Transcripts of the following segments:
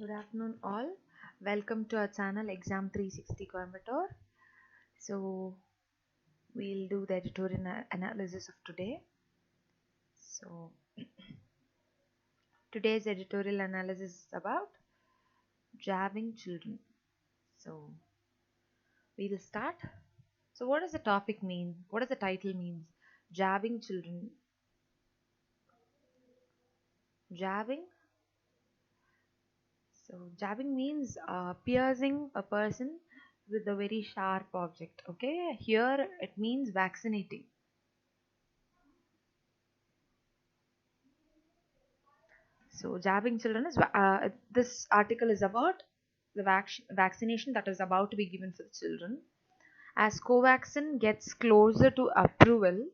Good afternoon, all. Welcome to our channel Exam 360 Coimbatore. So, we'll do the editorial analysis of today. So, today's editorial analysis is about jabbing children. So, we'll start. So, what does the topic mean? What does the title mean? Jabbing children. Jabbing. So, jabbing means piercing a person with a very sharp object. Okay, here it means vaccinating. So, jabbing children is this article is about the vaccination that is about to be given for the children. As Covaxin gets closer to approval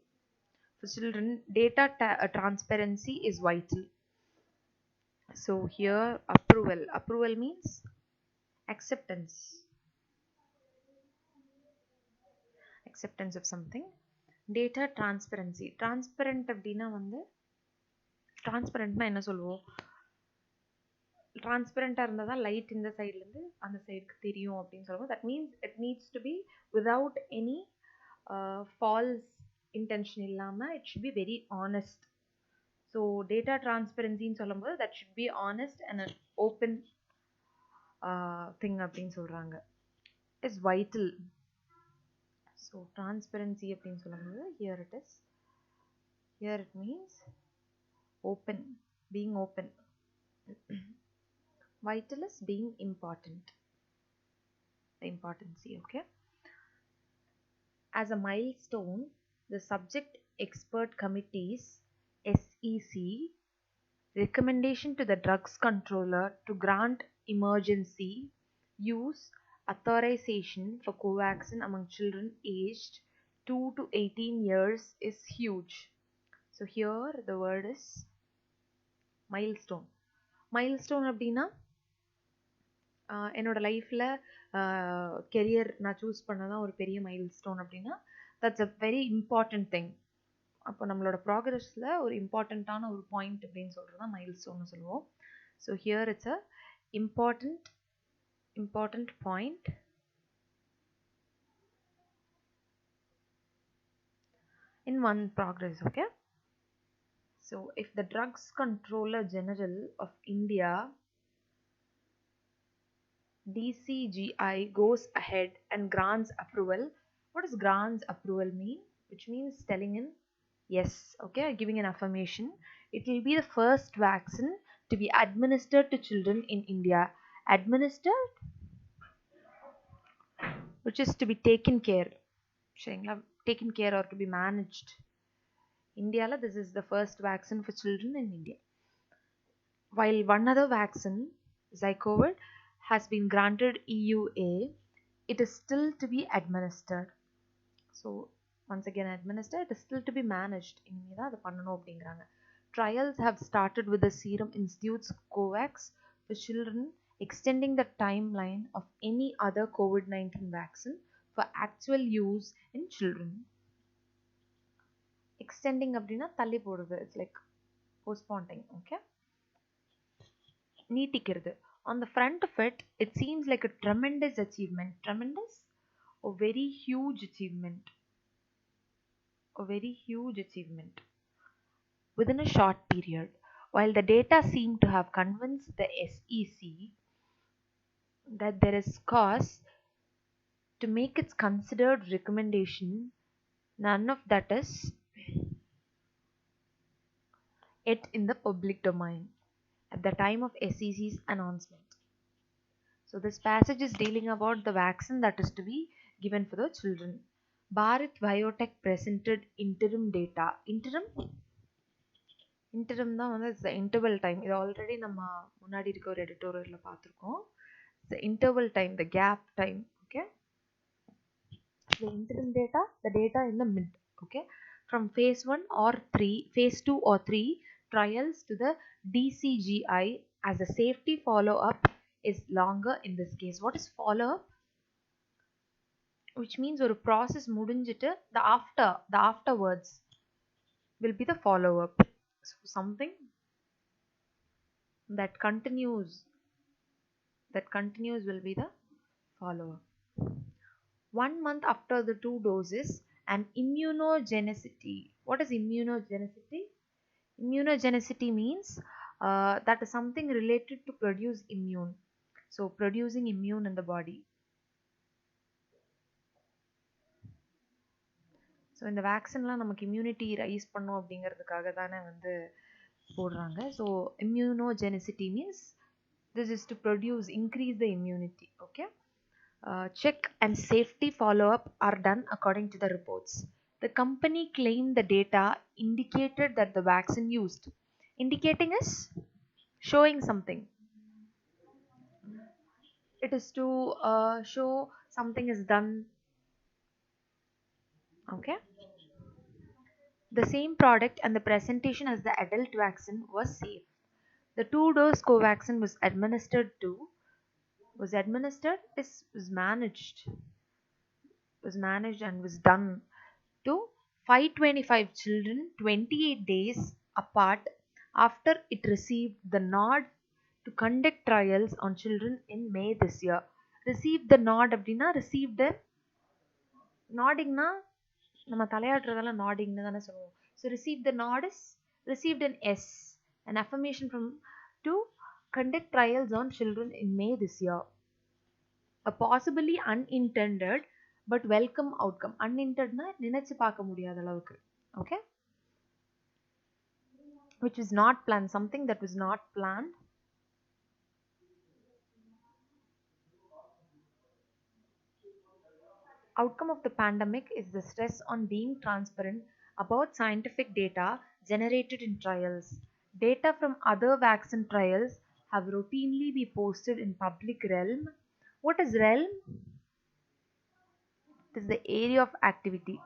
for children, data transparency is vital. So here, approval means acceptance of something. Data transparency, transparent அப்படின்னா வந்து transparentனா என்ன சொல்லுவோம்? டிரான்ஸ்பரண்டாக இருந்தால் தான் light இந்த சைட்லேருந்து அந்த சைடுக்கு தெரியும் அப்படின்னு சொல்லுவோம். That means it needs to be without any false intention இல்லாமல் it should be very honest. So data டிரான்ஸ்பரன்சின்னு சொல்லும்போது that should be honest and open thing அப்படின்னு சொல்கிறாங்க. It's vital. ஸோ டிரான்ஸ்பரன்சி அப்படின்னு சொல்லும்போது here it means open, being open. Vital is being important, the importancy. Okay, as a milestone, the subject expert committee's SEC recommendation to the drugs controller to grant emergency use authorization for Covaxin among children aged 2 to 18 years is huge. So here the word is milestone. Milestone அப்படின்னா என்னோட லைஃப்பில் career நான் choose பண்ணதான் ஒரு பெரிய mile stone அப்படின்னா that's a very important thing. அப்போ நம்மளோட ப்ராக்ரஸில் ஒரு இம்பார்ட்டண்ட்டான ஒரு பாயிண்ட் அப்படின்னு சொல்கிறது தான் மைல் ஸ்டோன்னு சொல்லுவோம். So here it's a important point in one progress. Okay, so if the Drugs Controller General of India DCGI goes ahead and grants approval. What does grants approval mean? Which means telling in yes, okay, giving an affirmation. It will be the first vaccine to be administered to children in India. Administered, which is to be taken care or to be managed. India, this is the first vaccine for children in India. While one other vaccine, Zycovid, has been granted EUA, it is still to be administered. So once again administered, it is still to be managed. Trials have started with the Serum Institute's COVAX for children, extending the timeline of any other COVID-19 vaccine for actual use in children. Extending அப்படின்னா தள்ளி போடுறது, it's like postponing. Okay, நீட்டிக்கிறது. On the front of it, it seems like a tremendous achievement. Tremendous? A very huge achievement. Within a short period. While the data seem to have convinced the SEC that there is cause to make its considered recommendation, none of that is yet in the public domain at the time of SEC's announcement. So this passage is dealing about the vaccine that is to be given for the children. Bharat Biotech presented interim data. Interim தான் வந்து it's the interval time. இது already நம்ம முன்னாடி இருக்க ஒரு எடிட்டோரியல்ல பார்த்துருக்கோம். The interval time, the gap time. Okay, the interim data, the data in the mid. Okay, from phase 1 or 3, phase 2 or 3 trials to the DCGI as a safety follow-up is longer in this case. What is follow-up? Which means ஒரு process முடிஞ்சிட்டு the afterwards will be the follow-up. So something that continues That continues will be the follow-up. 1 month after the 2 doses, and immunogenicity. What is immunogenicity? Immunogenicity means that is something related to produce immune. So producing immune in the body. So இந்த வேக்சின்லாம் நமக்கு immunity rice பண்ணும் அப்படிங்கிறதுக்காக தானே வந்து போடுறாங்க. So immunogenicity means this is to produce, increase the immunity. Okay. Check and safety follow-up are done according to the reports. The company claimed the data indicated that the vaccine used. Indicating is showing something. It is to show something is done. Okay. The same product and the presentation as the adult vaccine was safe. The 2-dose Covaxin was administered and was done to 525 children 28 days apart after it received the nod to conduct trials on children in May this year. Received the nod அப்படின்னா received noddingனா நம்ம தலையாட்டுறதெல்லாம் noddingனு தானே சொல்லுவோம். So received the nod is received an S, an affirmation from to conduct trials on children in May this year. A possibly unintended but welcome outcome. Unintendedனா நினைச்சு பார்க்க முடியாத அளவுக்கு. Okay. Which is not planned. Something that was not planned. Outcome of the pandemic is the stress on being transparent about scientific data generated in trials. Data from other vaccine trials have routinely been posted in public realm. What is realm? It is the area of activity.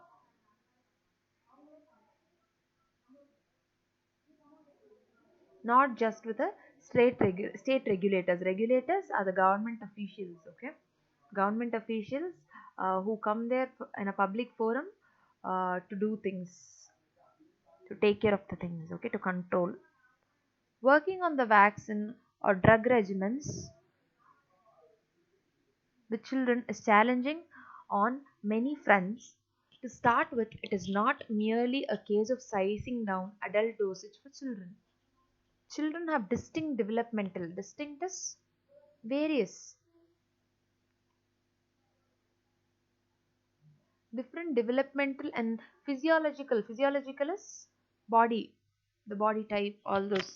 Not just with the state regulators. Regulators are the government officials. Okay, government officials who come there in a public forum to do things, to take care of the things. Okay, to control. Working on the vaccine or drug regimens with children is challenging on many fronts. To start with, it is not merely a case of sizing down adult dosage for children. Children have distinct developmental, distinct is various, different developmental and physiological. Physiological is body, the body type, all those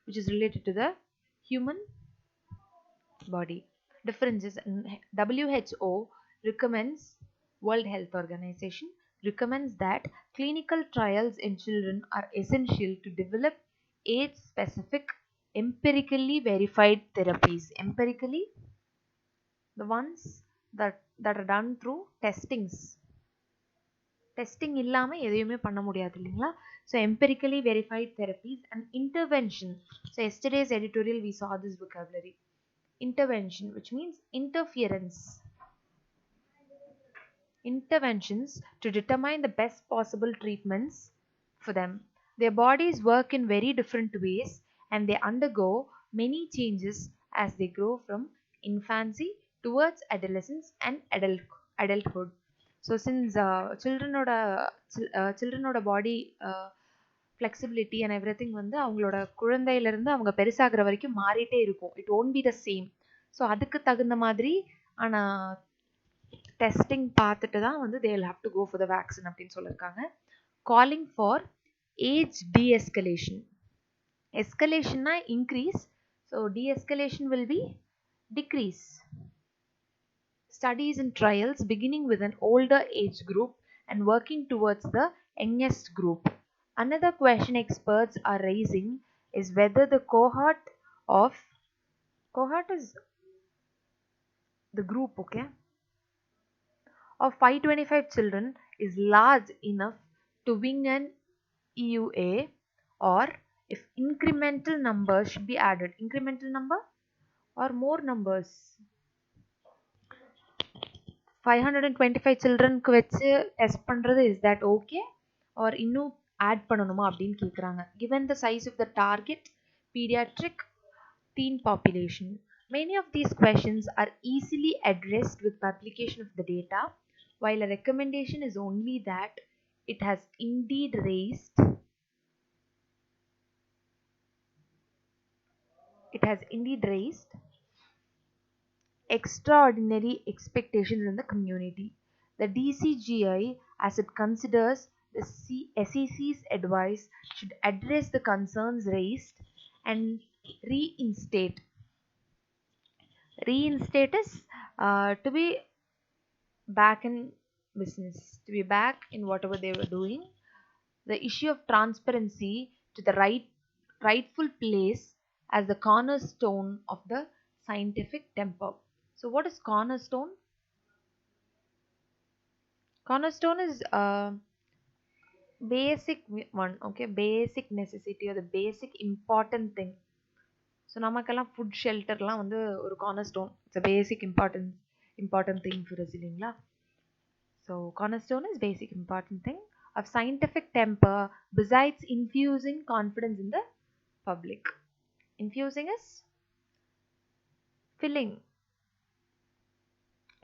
which is related to the human body. Differences. WHO recommends, World Health Organization recommends that clinical trials in children are essential to develop age specific empirically verified therapies. Empirically, the ones that are done through testings. Testing இல்லாம எதையுமே பண்ண முடியாது இல்லைங்களா? So empirically verified therapies and intervention. So yesterday's editorial we saw this vocabulary. Intervention, which means interventions to determine the best possible treatments for them. Their bodies work in very different ways and they undergo many changes as they grow from infancy towards adolescence and adulthood. So since childrenோட body flexibility and everything வந்து அவங்களோட குழந்தையில இருந்து அவங்க பெருசாகிற வரைக்கும் மாறிட்டே இருக்கும். It won't be the same. So அதுக்கு தகுந்த மாதிரி ஆனா டெஸ்டிங் பார்த்துட்டு தான் வந்து they will have to go for the vaccine அப்படின்னு சொல்லியிருக்காங்க. Calling for age de-escalation. Escalation na increase, so de-escalation will be decrease. Studies and trials beginning with an older age group and working towards the youngest group. Another question experts are raising is whether the cohort is the group, okay, of 525 children is large enough to wing an EUA, or if incremental numbers should be added. Incremental number or more numbers. 525 childrenக்கு வச்சு test பண்றது, is that okay, or இன்னும் add பண்ணணுமா அப்படின்னு கேட்குறாங்க. Given the size of the target pediatric teen population. Many of these questions are easily addressed with publication of the data, while a recommendation is only that it has indeed raised extraordinary expectations in the community. The DCGI, as it considers the SEC's advice, should address the concerns raised and reinstate. Reinstate is to be back in business, to be back in whatever they were doing. The issue of transparency to the rightful place as the cornerstone of the scientific temper. So, what is cornerstone? Cornerstone is basic one, okay, basic necessity or the basic important thing. So நமக்கெல்லாம் food ஷெல்டர்லாம் வந்து ஒரு cornerstone. It's a basic important thing for us இல்லைங்களா? So cornerstone is basic important thing of scientific temper besides infusing confidence in the public. Infusing is filling.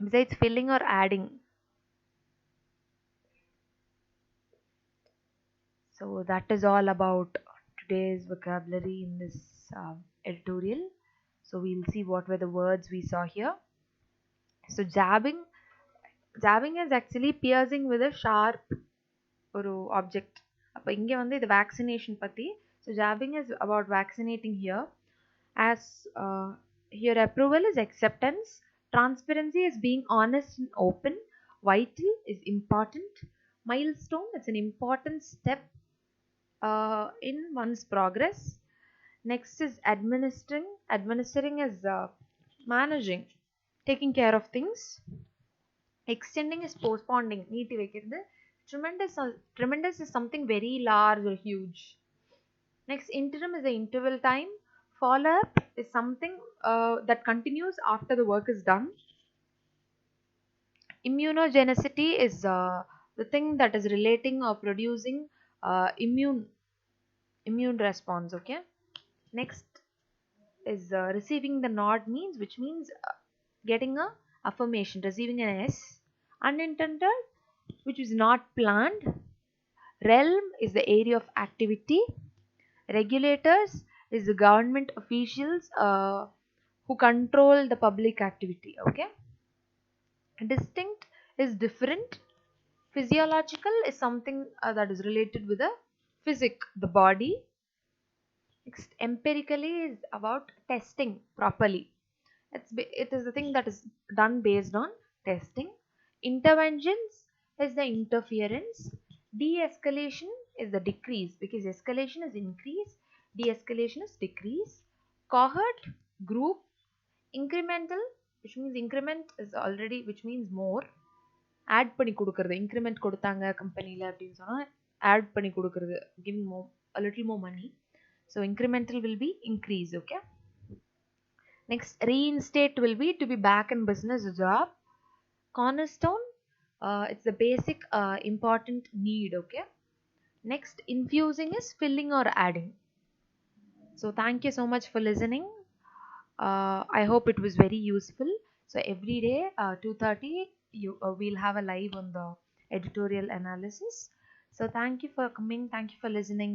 Besides filling or adding. So that is all about today's vocabulary in this editorial. So we'll see what were the words we saw here. So jabbing is actually piercing with a sharp ஒரு object. அப்போ இங்கே வந்து இது vaccination பற்றி. So jabbing is about vaccinating here. As here approval is acceptance, transparency is being honest and open, vital is important, milestone it's an important step in one's progress. Next is administering is managing, taking care of things. Extending is postponing, neeti vekkiradhu. Tremendous is something very large or huge. Next, interim is the interval time. Follow up is something that continues after the work is done. Immunogenicity is the thing that is relating or producing immune response. Okay. Next is receiving the nod which means getting a affirmation, receiving an S. Unintended, which is not planned. Realm is the area of activity. Regulators is the government officials who control the public activity. Okay. Distinct is different. Physiological is something that is related with the the body. Next, empirically is about testing properly. It is the thing that is done based on testing. Interventions is the interference. De-escalation is the decrease, because escalation is increase, de-escalation is decrease. Cohort, group. Incremental, which means increment is already, which means more. Add பண்ணி கொடுக்கிறது, increment கொடுத்தாங்க கம்பெனியில் அப்படின்னு சொன்னால் add பண்ணி கொடுக்கிறது, giving more, a little more money. So incremental will be increase. Okay. Next, reinstate will be to be back in business job. Cornerstone, it's the basic important need. Okay. Next, infusing is filling or adding. So thank you so much for listening. I hope it was very useful. So every day 2:30 we'll have a live on the editorial analysis. So thank you for coming, thank you for listening.